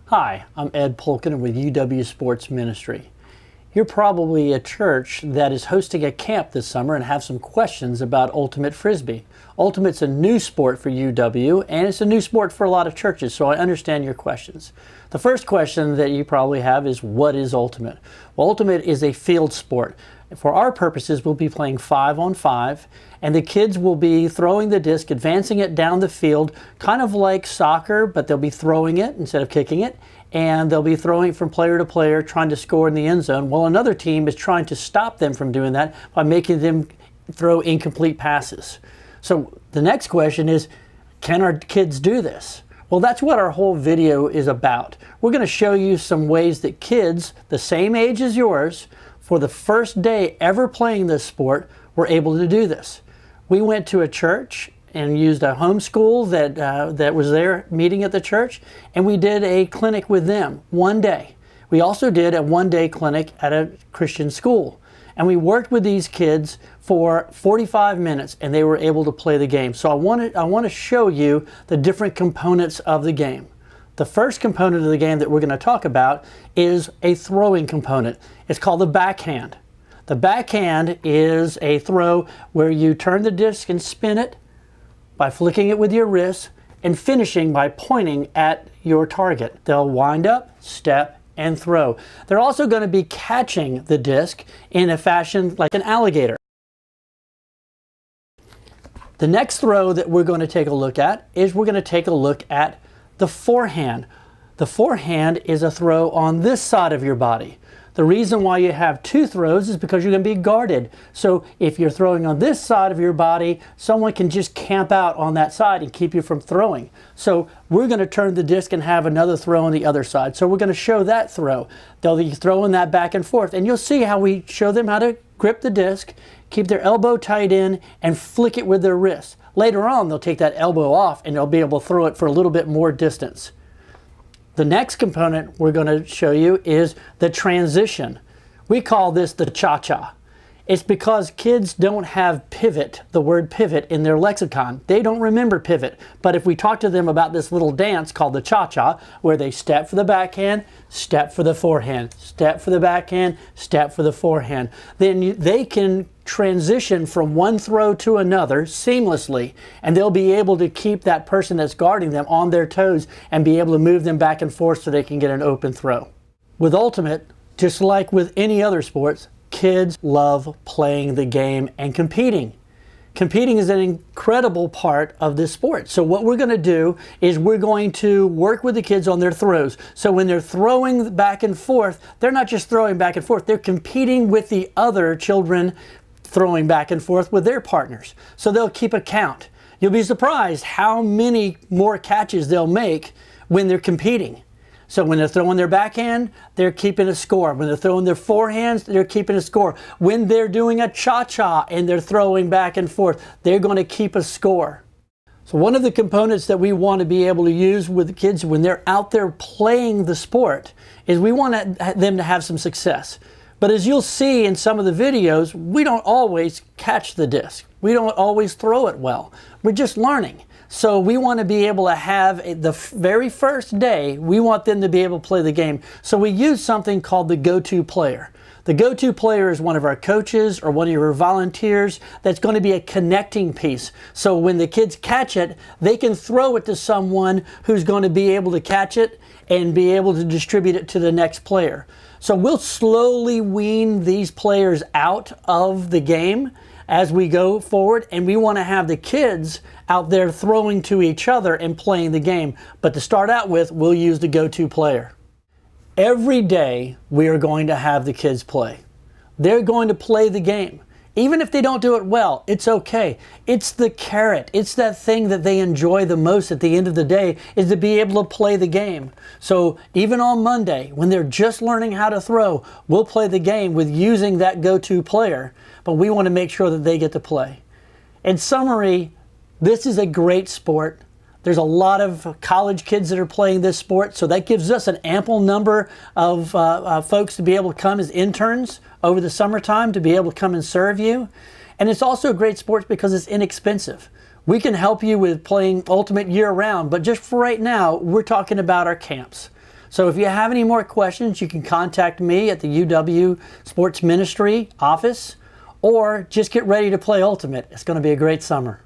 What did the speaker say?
Hi, I'm Ed Polkin with UW Sports Ministry. You're probably a church that is hosting a camp this summer and have some questions about Ultimate Frisbee. Ultimate's a new sport for UW and it's a new sport for a lot of churches, so I understand your questions. The first question that you probably have is, what is Ultimate? Well, Ultimate is a field sport. For our purposes, we'll be playing 5-on-5, and the kids will be throwing the disc, advancing it down the field, kind of like soccer, but they'll be throwing it instead of kicking it, and they'll be throwing it from player to player, trying to score in the end zone, while another team is trying to stop them from doing that by making them throw incomplete passes. So the next question is, can our kids do this? Well, that's what our whole video is about. We're going to show you some ways that kids the same age as yours, for the first day ever playing this sport, were able to do this. We went to a church and used a homeschool that was there meeting at the church, and we did a clinic with them one day. We also did a one-day clinic at a Christian school, and we worked with these kids for 45 minutes, and they were able to play the game. So I want to show you the different components of the game. The first component of the game that we're going to talk about is a throwing component. It's called the backhand. The backhand is a throw where you turn the disc and spin it by flicking it with your wrist and finishing by pointing at your target. They'll wind up, step, and throw. They're also going to be catching the disc in a fashion like an alligator. The next throw that we're going to take a look at is we're going to take a look at the forehand. The forehand is a throw on this side of your body. The reason why you have two throws is because you're going to be guarded. So if you're throwing on this side of your body, someone can just camp out on that side and keep you from throwing. So we're going to turn the disc and have another throw on the other side. So we're going to show that throw. They'll be throwing that back and forth. And you'll see how we show them how to grip the disc, keep their elbow tight in, and flick it with their wrist. Later on, they'll take that elbow off and they'll be able to throw it for a little bit more distance. The next component we're going to show you is the transition. We call this the cha-cha. It's because kids don't have pivot, the word pivot, in their lexicon. They don't remember pivot. But if we talk to them about this little dance called the cha-cha, where they step for the backhand, step for the forehand, step for the backhand, step for the forehand, then they can transition from one throw to another seamlessly, and they'll be able to keep that person that's guarding them on their toes and be able to move them back and forth so they can get an open throw. With Ultimate, just like with any other sports, kids love playing the game and competing. Competing is an incredible part of this sport. So what we're going to do is we're going to work with the kids on their throws. So when they're throwing back and forth, they're not just throwing back and forth, they're competing with the other children throwing back and forth with their partners. So they'll keep a count. You'll be surprised how many more catches they'll make when they're competing. So when they're throwing their backhand, they're keeping a score. When they're throwing their forehands, they're keeping a score. When they're doing a cha-cha and they're throwing back and forth, they're going to keep a score. So one of the components that we want to be able to use with the kids when they're out there playing the sport is we want them to have some success. But as you'll see in some of the videos, we don't always catch the disc. We don't always throw it well. We're just learning. So we want to be able to have the very first day, we want them to be able to play the game. So we use something called the go-to player. The go-to player is one of our coaches or one of your volunteers that's going to be a connecting piece. So when the kids catch it, they can throw it to someone who's going to be able to catch it and be able to distribute it to the next player. So we'll slowly wean these players out of the game as we go forward, and we want to have the kids out there throwing to each other and playing the game. But to start out with, we'll use the go-to player. Every day we are going to have the kids play. They're going to play the game. Even if they don't do it well, it's okay. It's the carrot. It's that thing that they enjoy the most at the end of the day, is to be able to play the game. So even on Monday, when they're just learning how to throw, we'll play the game with using that go-to player, but we want to make sure that they get to play. In summary, this is a great sport. There's a lot of college kids that are playing this sport, so that gives us an ample number of folks to be able to come as interns over the summertime to be able to come and serve you. And it's also a great sport because it's inexpensive. We can help you with playing Ultimate year-round, but just for right now, we're talking about our camps. So if you have any more questions, you can contact me at the UW Sports Ministry office, or just get ready to play Ultimate. It's going to be a great summer.